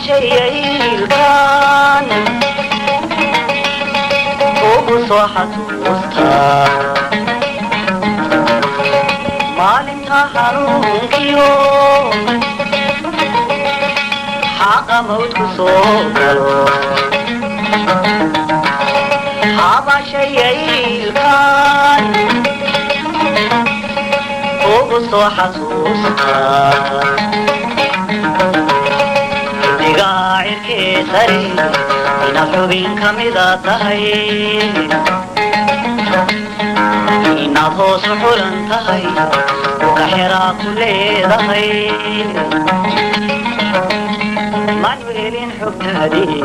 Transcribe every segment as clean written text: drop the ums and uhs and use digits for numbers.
شيء كان وصحة وسطى maalinta xanuunkiyo xaqa mawdku soo galo xabashayaylkan ugu soo xasuusta xidigaa cirkee sare inaad xubin ka mida tahay inaad hoos u xulan tahay uka xiraa ku leedahay manu helin xogtaadii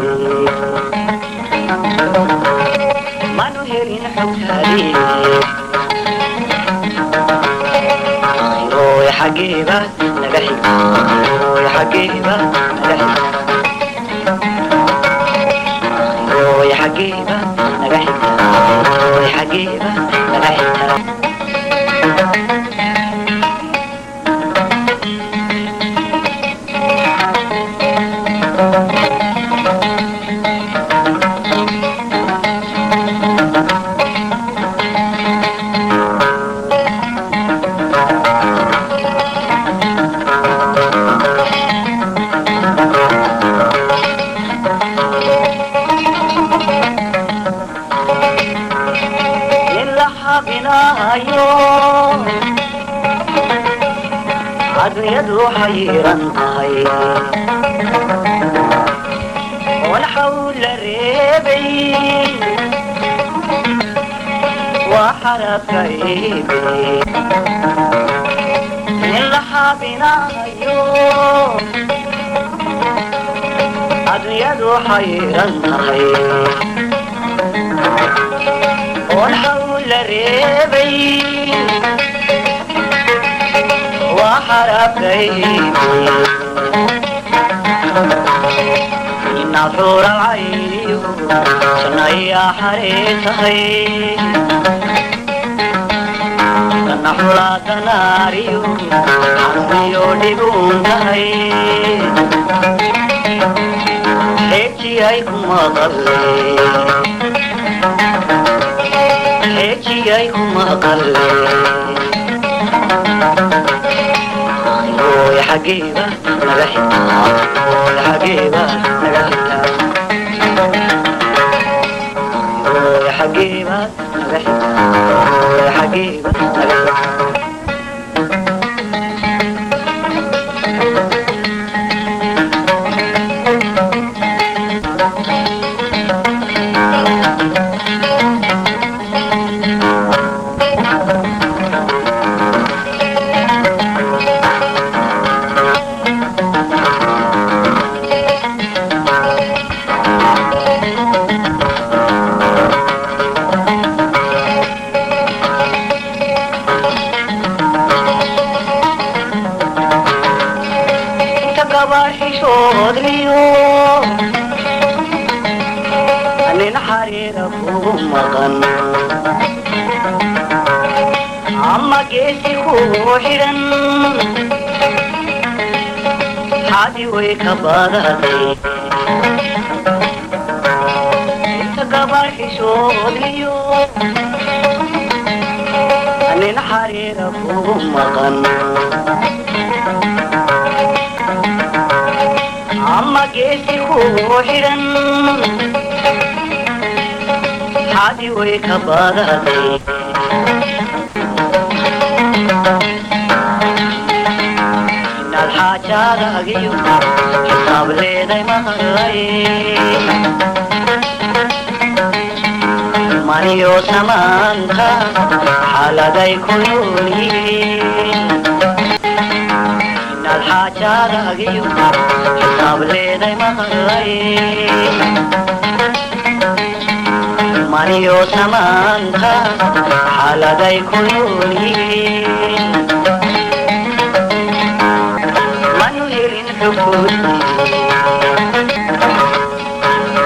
manu helin xogtaadii akhirooy xaggeeba naga xigta akhirooy xaggeeba naga xigta akhirooy xaggeeba naga xigta akhirooy xaggeeba naga xigta adduunyadu xayiran tahay oon xawl la reebay waa xarabka eebe in la xaabinayo adduunyadu xayiran tahay oon xawl la reebay وحرفيني إن حور العين سنيا حريصهي كان حولات ناري حرمي لبونتهي حيتي أيكم أضلي حيتي أيكم أضلي يا حقيبة نجحتها يا حقيبة نجحتها يا حقيبة نجحتها يا حقيبة نجحتها أنين حريركم مغن عما كيسي خوحرن حادي ويكبادتي انت قبر حشوديو أنين حريركم مغن عما كيسي خوحرن حادي ويكبادتي إن الحاجة رقيو حساب ليدي مغري مانيو سمانتا حالا دي كنوني الحاجة رقيو حساب ليدي مغري مانيو سمانتا حالا دي كنوني منو هيرين حفوتي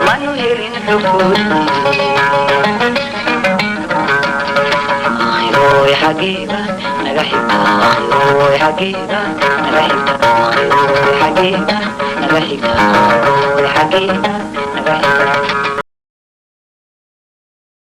منو هيرين حفوتي آخروي حقيبة naga xigta akhiroy xageeda naga xigta akhiroy xageeda naga xigta akhiroy xageeda naga xigta